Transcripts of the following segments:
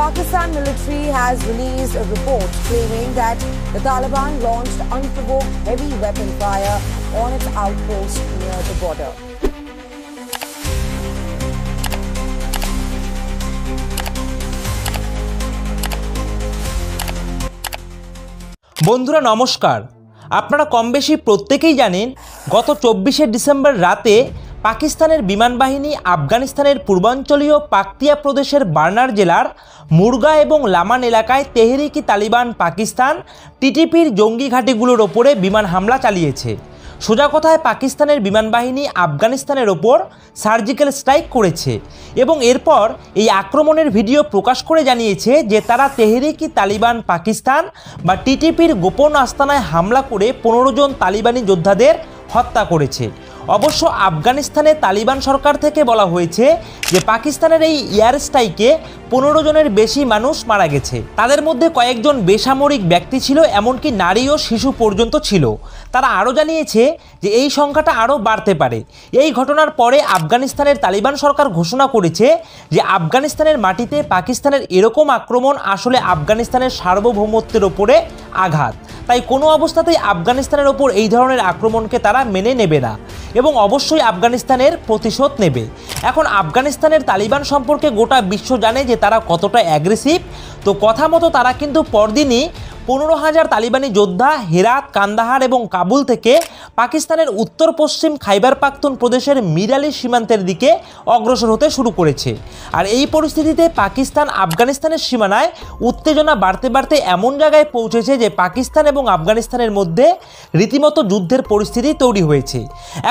Pakistan military has released a report claiming that the Taliban launched unprovoked heavy weapon fire on its outpost near the border. বন্ধুরা নমস্কার। আপনারা কমবেশি প্রত্যেকেই জানেন গত 24শে ডিসেম্বর রাতে পাকিস্তানের বিমান বাহিনী আফগানিস্তানের পূর্বাঞ্চলীয় পাকতিয়া প্রদেশের বার্নার জেলার মুরগা এবং লামান এলাকায় তেহরিকি তালিবান পাকিস্তান টিটিপির জঙ্গি ঘাঁটিগুলোর ওপরে বিমান হামলা চালিয়েছে। সোজা কথায় পাকিস্তানের বিমান বাহিনী আফগানিস্তানের ওপর সার্জিক্যাল স্ট্রাইক করেছে এবং এরপর এই আক্রমণের ভিডিও প্রকাশ করে জানিয়েছে যে তারা তেহরিকি তালিবান পাকিস্তান বা টিটিপির গোপন আস্তানায় হামলা করে 15 জন তালিবানি যোদ্ধাদের হত্যা করেছে। অবশ্য আফগানিস্তানে তালিবান সরকার থেকে বলা হয়েছে যে পাকিস্তানের এই এয়ার স্ট্রাইকে 15 জনের বেশি মানুষ মারা গেছে। তাদের মধ্যে কয়েকজন বেসামরিক ব্যক্তি ছিল, এমনকি নারী ও শিশু পর্যন্ত ছিল। তারা আরও জানিয়েছে যে এই সংখ্যাটা আরও বাড়তে পারে। এই ঘটনার পরে আফগানিস্তানের তালিবান সরকার ঘোষণা করেছে যে আফগানিস্তানের মাটিতে পাকিস্তানের এরকম আক্রমণ আসলে আফগানিস্তানের সার্বভৌমত্বের ওপরে আঘাত। তাই কোনো অবস্থাতেই আফগানিস্তানের ওপর এই ধরনের আক্রমণকে তারা মেনে নেবে না এবং অবশ্যই আফগানিস্তানের প্রতিশোধ নেবে। এখন আফগানিস্তানের তালিবান সম্পর্কে গোটা বিশ্ব জানে যে তারা কতটা অ্যাগ্রেসিভ। তো কথা মতো তারা কিন্তু পরদিনই 15,000 তালিবানি যোদ্ধা হেরাত, কান্দাহার এবং কাবুল থেকে পাকিস্তানের উত্তর পশ্চিম খাইবার পাখতুন প্রদেশের মির আলী সীমান্তের দিকে অগ্রসর হতে শুরু করেছে। আর এই পরিস্থিতিতে পাকিস্তান আফগানিস্তানের সীমানায় উত্তেজনা বাড়তে বাড়তে এমন জায়গায় পৌঁছেছে যে পাকিস্তান এবং আফগানিস্তানের মধ্যে রীতিমতো যুদ্ধের পরিস্থিতি তৈরি হয়েছে।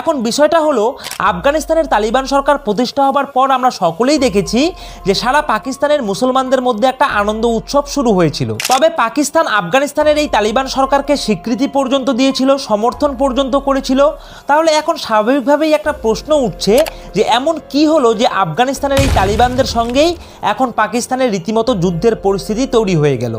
এখন বিষয়টা হলো, আফগানিস্তানের তালিবান সরকার প্রতিষ্ঠা হবার পর আমরা সকলেই দেখেছি যে সারা পাকিস্তানের মুসলমানদের মধ্যে একটা আনন্দ উৎসব শুরু হয়েছিল। তবে পাকিস্তান আফগানিস্তানের এই তালিবান সরকারকে স্বীকৃতি পর্যন্ত দিয়েছিল, সমর্থন পর্যন্ত করেছিল। তাহলে এখন স্বাভাবিকভাবেই একটা প্রশ্ন উঠছে যে এমন কি হলো যে আফগানিস্তানের এই তালিবানদের সঙ্গেই এখন পাকিস্তানের রীতিমতো যুদ্ধের পরিস্থিতি তৈরি হয়ে গেল।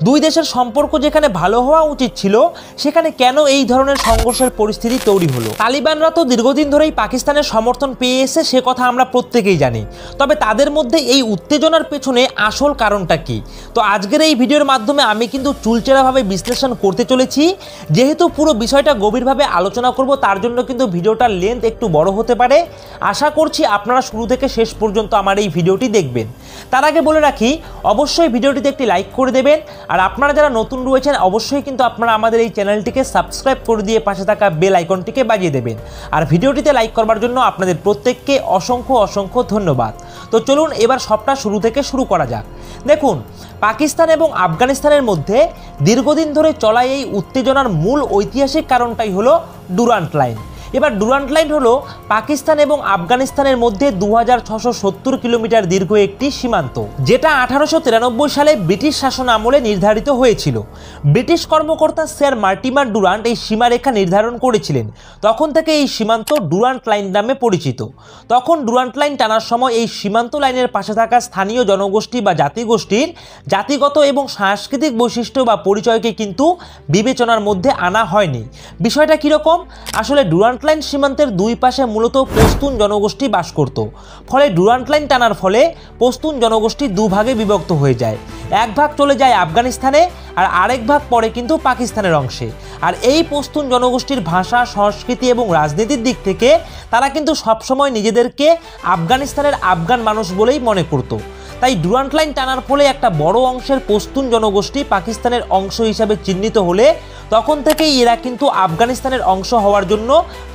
দুই দেশের সম্পর্ক যেখানে ভালো হওয়া উচিত ছিল সেখানে কেন এই ধরনের সংঘর্ষের পরিস্থিতি তৈরি হলো? তালিবানরা তো দীর্ঘদিন ধরেই পাকিস্তানের সমর্থন পেয়ে এসে, সে কথা আমরা প্রত্যেকেই জানি। তবে তাদের মধ্যে এই উত্তেজনার পেছনে আসল কারণটা কি? তো আজকের এই ভিডিওর মাধ্যমে আমি কিন্তু চুলচেরাভাবে বিশ্লেষণ করতে চলেছি। যেহেতু পুরো বিষয়টা গভীরভাবে আলোচনা করব, তার জন্য কিন্তু ভিডিওটার লেন্থ একটু বড় হতে পারে। আশা করছি আপনারা শুরু থেকে শেষ পর্যন্ত আমার এই ভিডিওটি দেখবেন। তার আগে বলে রাখি, অবশ্যই ভিডিওটিতে একটি লাইক করে দেবেন। আর আপনারা যারা নতুন রয়েছেন অবশ্যই কিন্তু আপনারা আমাদের এই চ্যানেলটিকে সাবস্ক্রাইব করে দিয়ে পাশে থাকা বেল আইকনটিকে বাজিয়ে দেবেন। আর ভিডিওটিতে লাইক করবার জন্য আপনাদের প্রত্যেককে অসংখ্য অসংখ্য ধন্যবাদ। তো চলুন এবার সবটা শুরু থেকে শুরু করা যাক। দেখুন, পাকিস্তান এবং আফগানিস্তানের মধ্যে দীর্ঘদিন ধরে চলা এই উত্তেজনার মূল ঐতিহাসিক কারণটাই হলো ডুরান্ট লাইন। এবার ডুরান্ট লাইন হলো পাকিস্তান এবং আফগানিস্তানের মধ্যে 2670 কিলোমিটার দীর্ঘ একটি সীমান্ত, যেটা 1893 সালে ব্রিটিশ শাসন আমলে নির্ধারিত হয়েছিল। ব্রিটিশ কর্মকর্তা স্যার মার্টিমার ডুরান্ট এই সীমারেখা নির্ধারণ করেছিলেন। তখন থেকে এই সীমান্ত ডুরান্ট লাইন নামে পরিচিত। তখন ডুরান্ট লাইন টানার সময় এই সীমান্ত লাইনের পাশে থাকা স্থানীয় জনগোষ্ঠী বা জাতিগোষ্ঠীর জাতিগত এবং সাংস্কৃতিক বৈশিষ্ট্য বা পরিচয়কে কিন্তু বিবেচনার মধ্যে আনা হয়নি। বিষয়টা কীরকম? আসলে ডুরান্ট লাইন সীমান্তের দুই পাশে মূলত পশতুন জনগোষ্ঠী বাস করত। ফলে ডুরান্ট লাইন টানার ফলে পশতুন জনগোষ্ঠী দুভাগে বিভক্ত হয়ে যায়। এক ভাগ চলে যায় আফগানিস্তানে আর আরেক ভাগ পড়ে কিন্তু পাকিস্তানের অংশে। আর এই পশতুন জনগোষ্ঠীর ভাষা, সংস্কৃতি এবং রাজনীতির দিক থেকে তারা কিন্তু সবসময় নিজেদেরকে আফগানিস্তানের আফগান মানুষ বলেই মনে করত। তাই ডুরান্ট লাইন টানার ফলে একটা বড় অংশের পশতুন জনগোষ্ঠী পাকিস্তানের অংশ হিসাবে চিহ্নিত হলে তখন থেকেই এরা কিন্তু আফগানিস্তানের অংশ হওয়ার জন্য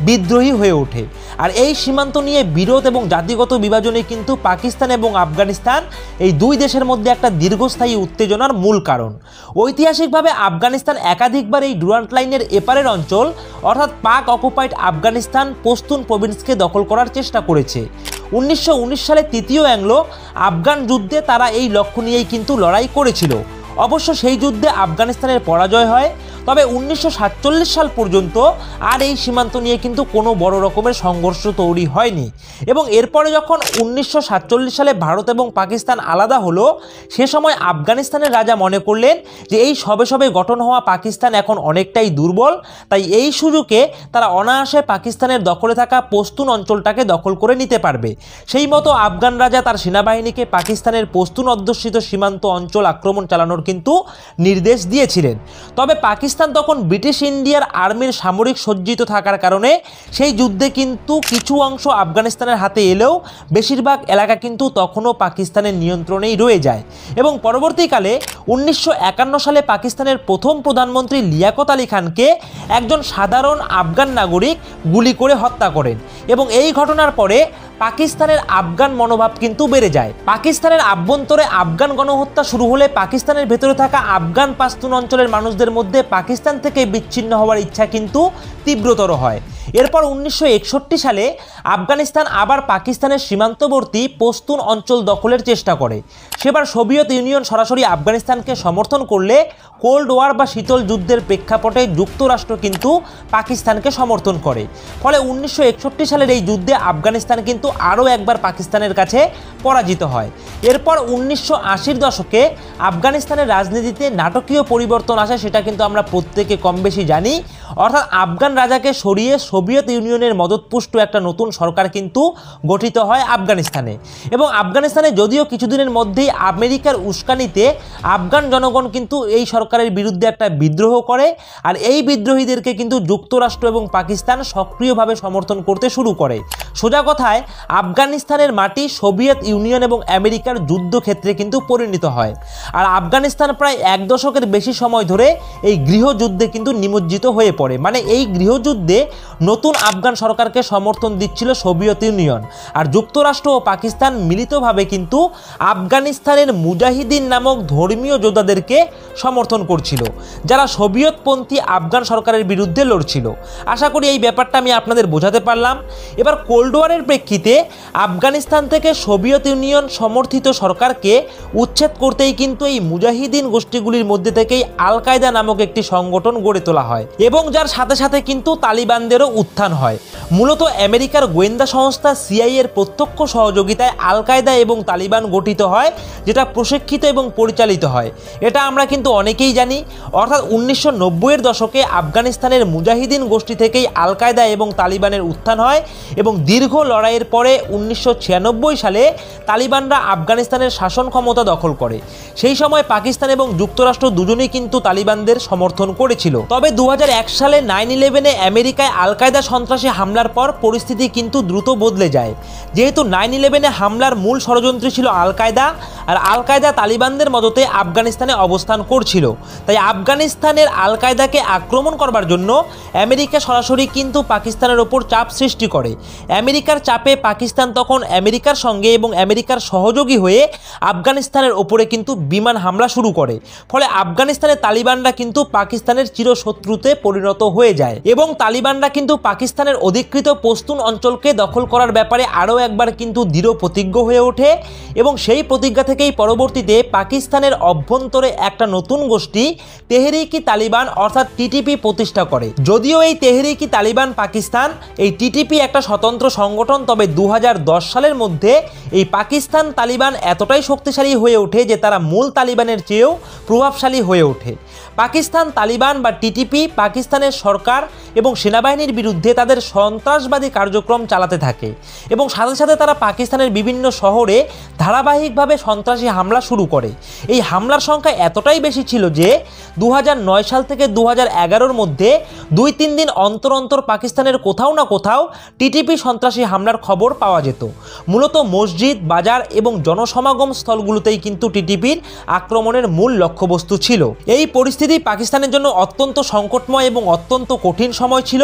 বিদ্রোহী হয়ে ওঠে। আর এই সীমান্ত নিয়ে বিরোধ এবং জাতিগত বিভাজনে কিন্তু পাকিস্তান এবং আফগানিস্তান এই দুই দেশের মধ্যে একটা দীর্ঘস্থায়ী উত্তেজনার মূল কারণ। ঐতিহাসিকভাবে আফগানিস্তান একাধিকবার এই ডুরান্ট লাইনের এপারের অঞ্চল অর্থাৎ পাক অকুপাইড আফগানিস্তান পশতুন প্রভিন্সকে দখল করার চেষ্টা করেছে। 1919 সালে তৃতীয় অ্যাংলো আফগান যুদ্ধে তারা এই লক্ষ্য নিয়েই কিন্তু লড়াই করেছিল। অবশ্য সেই যুদ্ধে আফগানিস্তানের পরাজয় হয়। তবে 1947 সাল পর্যন্ত আর এই সীমান্ত নিয়ে কিন্তু কোনো বড় রকমের সংঘর্ষ তৈরি হয়নি এবং এরপরে যখন 1947 সালে ভারত এবং পাকিস্তান আলাদা হলো সে সময় আফগানিস্তানের রাজা মনে করলেন যে এই সবে সবে গঠন হওয়া পাকিস্তান এখন অনেকটাই দুর্বল, তাই এই সুযোগে তারা অনায়াসে পাকিস্তানের দখলে থাকা পশতুন অঞ্চলটাকে দখল করে নিতে পারবে। সেই মতো আফগান রাজা তার সেনাবাহিনীকে পাকিস্তানের পশতুন অধ্যুষিত সীমান্ত অঞ্চল আক্রমণ চালানোর কিন্তু নির্দেশ দিয়েছিলেন। তবে পাকিস্তান তখন ব্রিটিশ ইন্ডিয়ার আর্মির সামরিক সজ্জিত থাকার কারণে সেই যুদ্ধে কিন্তু কিছু অংশ আফগানিস্তানের হাতে এলেও বেশিরভাগ এলাকা কিন্তু তখনও পাকিস্তানের নিয়ন্ত্রণেই রয়ে যায় এবং পরবর্তীকালে 1951 সালে পাকিস্তানের প্রথম প্রধানমন্ত্রী লিয়াকত আলী খানকে একজন সাধারণ আফগান নাগরিক গুলি করে হত্যা করেন এবং এই ঘটনার পরে পাকিস্তানের আফগান মনোভাব কিন্তু বেড়ে যায়। পাকিস্তানের আভ্যন্তরে আফগান গণহত্যা শুরু হলে পাকিস্তানের ভেতরে থাকা আফগান পাশতুন অঞ্চলের মানুষদের মধ্যে পাকিস্তান থেকে বিচ্ছিন্ন হওয়ার ইচ্ছা কিন্তু তীব্রতর হয়। এরপর 1961 সালে আফগানিস্তান আবার পাকিস্তানের সীমান্তবর্তী পশতুন অঞ্চল দখলের চেষ্টা করে। সেবার সোভিয়েত ইউনিয়ন সরাসরি আফগানিস্তানকে সমর্থন করলে কোল্ড ওয়ার বা শীতল যুদ্ধের প্রেক্ষাপটে যুক্তরাষ্ট্র কিন্তু পাকিস্তানকে সমর্থন করে। ফলে 1961 সালের এই যুদ্ধে আফগানিস্তান কিন্তু আরও একবার পাকিস্তানের কাছে পরাজিত হয়। এরপর 1980-র দশকে আফগানিস্তানের রাজনীতিতে নাটকীয় পরিবর্তন আসে, সেটা কিন্তু আমরা প্রত্যেকে কম বেশি জানি। অর্থাৎ আফগান রাজাকে সরিয়ে সোভিয়েত ইউনিয়নের মদতপুষ্ট একটা নতুন সরকার কিন্তু গঠিত হয় আফগানিস্তানে এবং আফগানিস্তানে যদিও কিছুদিনের মধ্যেই আমেরিকার উস্কানিতে আফগান জনগণ কিন্তু এই সরকারের বিরুদ্ধে একটা বিদ্রোহ করে আর এই বিদ্রোহীদেরকে কিন্তু যুক্তরাষ্ট্র এবং পাকিস্তান সক্রিয়ভাবে সমর্থন করতে শুরু করে। সোজা কথায় আফগানিস্তানের মাটি সোভিয়েত ইউনিয়ন এবং আমেরিকার যুদ্ধক্ষেত্রে কিন্তু পরিণত হয় আর আফগানিস্তান প্রায় এক দশকের বেশি সময় ধরে এই গৃহযুদ্ধে কিন্তু নিমজ্জিত হয়ে পড়ে। মানে এই গৃহযুদ্ধে নতুন আফগান সরকারকে সমর্থন দিচ্ছিল সোভিয়েত ইউনিয়ন আর যুক্তরাষ্ট্র ও পাকিস্তান মিলিতভাবে কিন্তু আফগানিস্তানের মুজাহিদিন নামক ধর্মীয় যোদ্ধাদেরকে সমর্থন করছিল যারা সোভিয়েতপন্থী আফগান সরকারের বিরুদ্ধে লড়ছিল। আশা করি এই ব্যাপারটা আমি আপনাদের বোঝাতে পারলাম। এবার কোল্ড ওয়ারের প্রেক্ষিতে আফগানিস্তান থেকে সোভিয়েত ইউনিয়ন সমর্থিত সরকারকে উচ্ছেদ করতেই কিন্তু এই মুজাহিদিন গোষ্ঠীগুলির মধ্যে থেকেই আল কায়দা নামক একটি সংগঠন গড়ে তোলা হয় এবং যার সাথে সাথে কিন্তু তালিবানদেরও উত্থান হয়। মূলত আমেরিকার গোয়েন্দা সংস্থা সিআইএ এর প্রত্যক্ষ সহযোগিতায় আল কায়দা এবং তালিবান গঠিত হয়, যেটা প্রশিক্ষিত এবং পরিচালিত হয়। এটা আমরা কিন্তু অনেকেই জানি। অর্থাৎ 1990-এর দশকে আফগানিস্তানের মুজাহিদিন গোষ্ঠী থেকেই আল কায়দা এবং তালিবানের উত্থান হয় এবং দীর্ঘ লড়াইয়ের পরে 1996 সালে তালিবানরা আফগানিস্তানের শাসন ক্ষমতা দখল করে। সেই সময় পাকিস্তান এবং যুক্তরাষ্ট্র দুজনেই কিন্তু তালিবানদের সমর্থন করেছিল। তবে 2001 সালে 9/11-এ আমেরিকায় আল কায়দা সন্ত্রাসী হামলার পর পরিস্থিতি কিন্তু দ্রুত বদলে যায়। যেহেতু 9/11-এ হামলার মূল ষড়যন্ত্রী ছিল আল কায়দা আর আল কায়দা তালিবানদের মদতে আফগানিস্তানে অবস্থান করছিল, তাই আফগানিস্তানের আল কায়দাকে আক্রমণ করবার জন্য আমেরিকা সরাসরি কিন্তু পাকিস্তানের ওপর চাপ সৃষ্টি করে। আমেরিকার চাপে পাকিস্তান তখন আমেরিকার সঙ্গে এবং আমেরিকার সহযোগী হয়ে আফগানিস্তানের ওপরে কিন্তু বিমান হামলা শুরু করে। ফলে আফগানিস্তানের তালিবানরা কিন্তু পাকিস্তানের চিরশত্রুতে পরিণত হয়ে যায় এবং তালিবানরা কিন্তু পাকিস্তানের অধিকৃত পশতুন অঞ্চলকে দখল করার ব্যাপারে আরও একবার কিন্তু দৃঢ় প্রতিজ্ঞ হয়ে ওঠে এবং সেই প্রতিজ্ঞা থেকেই পরবর্তীতে পাকিস্তানের অভ্যন্তরে একটা নতুন গোষ্ঠী তেহরিকি তালিবান অর্থাৎ টিটিপি প্রতিষ্ঠা করে। যদিও এই তেহরিকি তালিবান পাকিস্তান এই টিটিপি একটা স্বতন্ত্র সংগঠন, তবে 2010 সালের মধ্যে এই পাকিস্তান তালিবান এতটাই শক্তিশালী হয়ে ওঠে যে তারা মূল তালিবানের চেয়েও প্রভাবশালী হয়ে ওঠে। পাকিস্তান তালিবান বা টিটিপি পাকিস্তানের সরকার এবং সেনাবাহিনীর বিরুদ্ধে তাদের সন্ত্রাসবাদী কার্যক্রম চালাতে থাকে এবং সাথে সাথে তারা পাকিস্তানের বিভিন্ন শহরে ধারাবাহিকভাবে সন্ত্রাসী হামলা শুরু করে। এই হামলার সংখ্যা এতটাই বেশি ছিল যে 2009 সাল থেকে 2011-র মধ্যে 2-3 দিন অন্তর অন্তর পাকিস্তানের কোথাও না কোথাও টিটিপি সন্ত্রাসী হামলার খবর পাওয়া যেত। মূলত মসজিদ, বাজার এবং জনসমাগম স্থলগুলোতেই কিন্তু টিটিপির আক্রমণের মূল লক্ষ্যবস্তু ছিল। এই পরিস্থিতি পাকিস্তানের জন্য অত্যন্ত সংকটময় এবং অত্যন্ত কঠিন সময় ছিল,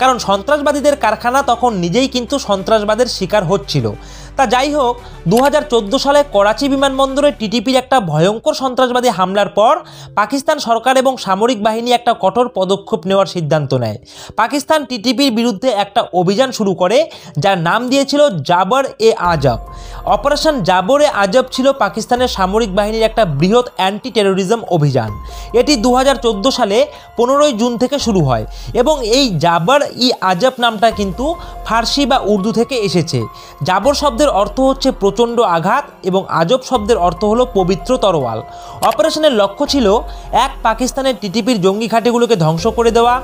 কারণ সন্ত্রাসবাদীদের কারখানা তখন নিজেই কিন্তু সন্ত্রাসবাদের শিকার হচ্ছিল। তা যাই হোক, 2014 সালে করাচি বিমানবন্দরে টিটিপির একটা ভয়ঙ্কর সন্ত্রাসবাদী হামলার পর পাকিস্তান সরকার এবং সামরিক বাহিনী একটা কঠোর পদক্ষেপ নেওয়ার সিদ্ধান্ত নেয়। পাকিস্তান টিটিপির বিরুদ্ধে একটা অভিযান শুরু করে, যার নাম দিয়েছিল জাবর-e-আজব। অপারেশন জাবর-e-আজব ছিল পাকিস্তানের সামরিক বাহিনীর একটা বৃহৎ অ্যান্টি টেরোরিজম অভিযান। এটি 2014 সালে 15 জুন থেকে শুরু হয় এবং এই জাবর-e-আজব নামটা কিন্তু ফার্সি বা উর্দু থেকে এসেছে। জাবর শব্দের অর্থ হচ্ছে প্রচণ্ড আঘাত এবং আজব শব্দের অর্থ হলো পবিত্র তরোয়াল। অপারেশনের লক্ষ্য ছিল 1. পাকিস্তানের টিটিপির জঙ্গি ঘাঁটিগুলোকে ধ্বংস করে দেওয়া,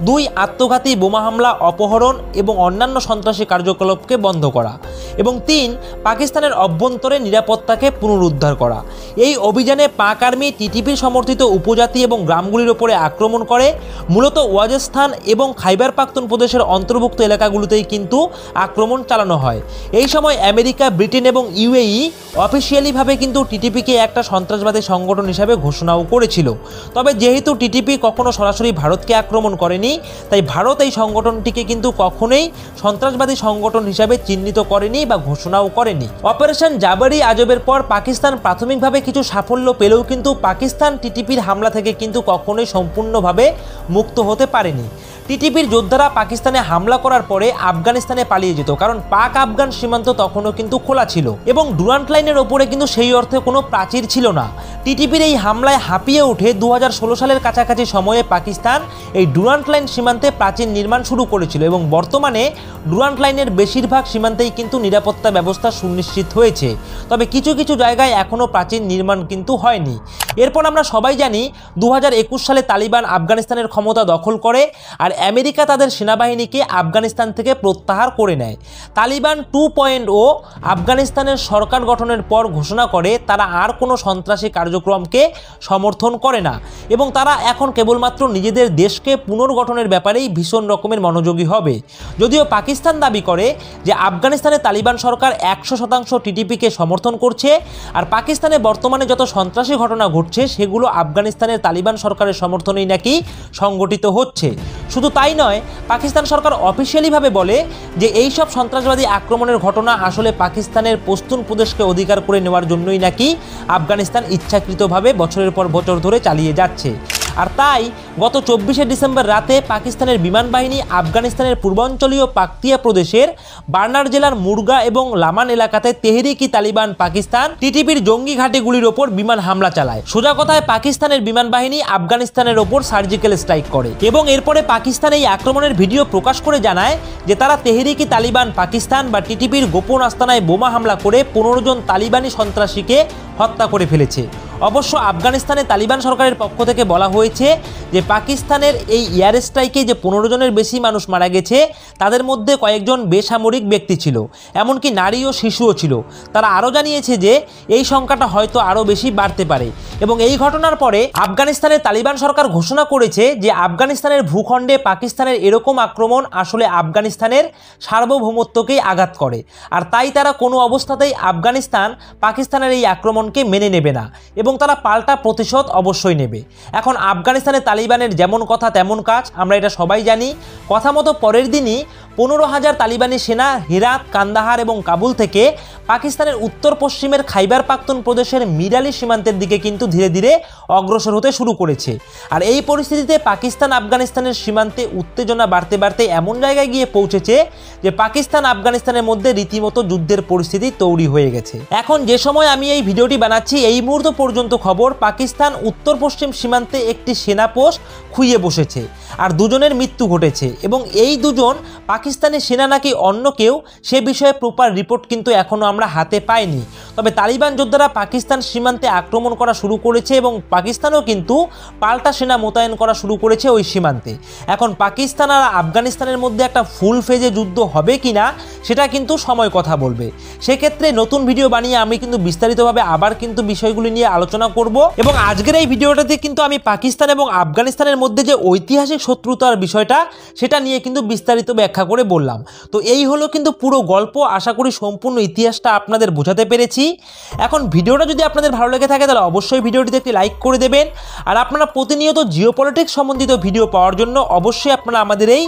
2. আত্মঘাতী বোমা হামলা, অপহরণ এবং অন্যান্য সন্ত্রাসী কার্যকলাপকে বন্ধ করা, এবং 3. পাকিস্তানের অভ্যন্তরে নিরাপত্তাকে পুনরুদ্ধার করা। এই অভিযানে পাক আর্মি টিটিপির সমর্থিত উপজাতি এবং গ্রামগুলির ওপরে আক্রমণ করে। মূলত ওয়াজিস্তান এবং খাইবার পাখতুনখোয়া অন্তর্ভুক্ত এলাকাগুলোতেই কিন্তু আক্রমণ চালানো হয়। এই সময় আমেরিকা, ব্রিটেন এবং ইউএই অফিসিয়ালিভাবে কিন্তু টিটিপিকে একটা সন্ত্রাসবাদী সংগঠন হিসাবে ঘোষণাও করেছিল। তবে যেহেতু টিটিপি কখনো সরাসরি ভারতকে আক্রমণ করেনি, তাই ভারত এই সংগঠনটিকে কিন্তু কখনোই সন্ত্রাসবাদী সংগঠন হিসাবে চিহ্নিত করেনি বা ঘোষণাও করেনি। অপারেশন জাবর-e-আজবের পর পাকিস্তান প্রাথমিকভাবে কিছু সাফল্য পেলেও কিন্তু পাকিস্তান টিটিপির হামলা থেকে কিন্তু কখনোই সম্পূর্ণভাবে মুক্ত হতে পারেনি। টিটিপির যোদ্ধারা পাকিস্তানে হামলা করার পরে আফগানিস্তানে পালিয়ে যেত, কারণ পাক আফগান সীমান্ত তখনও কিন্তু খোলা ছিল এবং ডুরান্ট লাইনের ওপরে কিন্তু সেই অর্থে কোনো প্রাচীর ছিল না। টিটিপির এই হামলায় হাঁপিয়ে উঠে 2016 সালের কাছাকাছি সময়ে পাকিস্তান এই ডুরান্ট লাইন সীমান্তে প্রাচীর নির্মাণ শুরু করেছিল এবং বর্তমানে ডুরান্ট লাইনের বেশিরভাগ সীমান্তেই কিন্তু নিরাপত্তা ব্যবস্থা সুনিশ্চিত হয়েছে। তবে কিছু কিছু জায়গায় এখনও প্রাচীর নির্মাণ কিন্তু হয়নি। এরপর আমরা সবাই জানি 2021 সালে তালিবান আফগানিস্তানের ক্ষমতা দখল করে আর আমেরিকা তাদের সেনাবাহিনীকে আফগানিস্তান থেকে প্রত্যাহার করে নেয়। তালিবান 2.0 আফগানিস্তানের সরকার গঠনের পর ঘোষণা করে তারা আর কোনো সন্ত্রাসী কার্যক্রমকে সমর্থন করে না এবং তারা এখন কেবলমাত্র নিজেদের দেশকে পুনর্গঠনের ব্যাপারেই ভীষণ রকমের মনোযোগী হবে। যদিও পাকিস্তান দাবি করে যে আফগানিস্তানে তালিবান সরকার 100% টিটিপিকে সমর্থন করছে আর পাকিস্তানে বর্তমানে যত সন্ত্রাসী ঘটনা ঘটছে সেগুলো আফগানিস্তানের তালিবান সরকারের সমর্থনেই নাকি সংগঠিত হচ্ছে। শুধু তাই নয়, পাকিস্তান সরকার অফিসিয়ালিভাবে বলে যে এই সব সন্ত্রাসবাদী আক্রমণের ঘটনা আসলে পাকিস্তানের পশতুন প্রদেশকে অধিকার করে নেওয়ার জন্যই নাকি আফগানিস্তান ইচ্ছাকৃতভাবে বছরের পর বছর ধরে চালিয়ে যাচ্ছে। আর তাই গত 24শে ডিসেম্বর রাতে পাকিস্তানের বিমান বাহিনী আফগানিস্তানের পূর্বাঞ্চলীয় পাকতিয়া প্রদেশের বার্নার জেলার মুরগা এবং লামান এলাকাতে তেহরিক-ই-তালিবান পাকিস্তান টিটিপির জঙ্গি ঘাঁটিগুলির ওপর বিমান হামলা চালায়। সোজা কথায় পাকিস্তানের বিমান বাহিনী আফগানিস্তানের ওপর সার্জিক্যাল স্ট্রাইক করে এবং এরপরে পাকিস্তান এই আক্রমণের ভিডিও প্রকাশ করে জানায় যে তারা তেহরিক-ই-তালিবান পাকিস্তান বা টিটিপির গোপন আস্তানায় বোমা হামলা করে 15 জন তালিবানি সন্ত্রাসীকে হত্যা করে ফেলেছে। অবশ্য আফগানিস্তানে তালিবান সরকারের পক্ষ থেকে বলা হয়েছে যে পাকিস্তানের এই এয়ার স্ট্রাইকে যে 15 জনের বেশি মানুষ মারা গেছে তাদের মধ্যে কয়েকজন বেসামরিক ব্যক্তি ছিল, এমনকি নারী ও শিশুও ছিল। তারা আরও জানিয়েছে যে এই সংখ্যাটা হয়তো আরও বেশি বাড়তে পারে এবং এই ঘটনার পরে আফগানিস্তানের তালিবান সরকার ঘোষণা করেছে যে আফগানিস্তানের ভূখণ্ডে পাকিস্তানের এরকম আক্রমণ আসলে আফগানিস্তানের সার্বভৌমত্বকেই আঘাত করে আর তাই তারা কোনো অবস্থাতেই আফগানিস্তান পাকিস্তানের এই আক্রমণকে মেনে নেবে না এবং তারা পাল্টা প্রতিশোধ অবশ্যই নেবে। এখন আফগানিস্তানে তালিবানের যেমন কথা তেমন কাজ, আমরা এটা সবাই জানি। কথা মতো পরের দিনই 15,000 তালিবানি সেনা হেরাত, কান্দাহার এবং কাবুল থেকে পাকিস্তানের উত্তর পশ্চিমের খাইবার পাখতুনখোয়া মিরালি সীমান্তের দিকে কিন্তু ধীরে ধীরে অগ্রসর হতে শুরু করেছে। আর এই পরিস্থিতিতে পাকিস্তান আফগানিস্তানের সীমান্তে উত্তেজনা বাড়তে বাড়তে এমন জায়গায় গিয়ে পৌঁছেছে যে পাকিস্তান আফগানিস্তানের মধ্যে রীতিমতো যুদ্ধের পরিস্থিতি তৈরি হয়ে গেছে। এখন যে সময় আমি এই ভিডিওটি বানাচ্ছি এই মুহূর্ত পর্যন্ত খবর পাকিস্তান উত্তর পশ্চিম সীমান্তে একটি সেনা পোস্ট খুইয়ে বসেছে আর দুজনের মৃত্যু ঘটেছে এবং এই দুজন পাকিস্তানি সেনা নাকি অন্য কেউ, সে বিষয়ে প্রপার রিপোর্ট কিন্তু এখনও আমরা হাতে পাইনি। তবে তালিবান যোদ্ধারা পাকিস্তান সীমান্তে আক্রমণ করা শুরু করেছে এবং পাকিস্তানও কিন্তু পাল্টা সেনা মোতায়েন করা শুরু করেছে ওই সীমান্তে। এখন পাকিস্তান আর আফগানিস্তানের মধ্যে একটা ফুল ফেজে যুদ্ধ হবে কিনা সেটা কিন্তু সময় কথা বলবে। সেক্ষেত্রে নতুন ভিডিও বানিয়ে আমি কিন্তু বিস্তারিতভাবে আবার কিন্তু বিষয়গুলি নিয়ে আলোচনা করব এবং আজকের এই ভিডিওটাতে কিন্তু আমি পাকিস্তান এবং আফগানিস্তানের মধ্যে যে ঐতিহাসিক শত্রুতার বিষয়টা সেটা নিয়ে কিন্তু বিস্তারিত ব্যাখ্যা করে বললাম। তো এই হলো কিন্তু পুরো গল্প। আশা করি সম্পূর্ণ ইতিহাসটা আপনাদের বোঝাতে পেরেছি। এখন ভিডিওটা যদি আপনাদের ভালো লেগে থাকে তাহলে অবশ্যই ভিডিওটিতে একটি লাইক করে দেবেন। আর আপনারা প্রতিনিয়ত জিওপলিটিক্স সম্বন্ধিত ভিডিও পাওয়ার জন্য অবশ্যই আপনারা আমাদের এই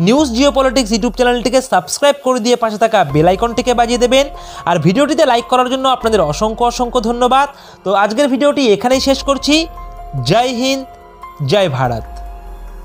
নিউজ জিওপলিটিক্স ইউটিউব চ্যানেলটিকে সাবস্ক্রাইব করে দিয়ে পাশে থাকা বেল আইকনটিকে বাজিয়ে দেবেন। আর ভিডিওটিতে লাইক করার জন্য আপনাদের অসংখ্য ধন্যবাদ। তো আজকের ভিডিওটি এখানেই শেষ করছি। জয় হিন্দ, জয় ভারত।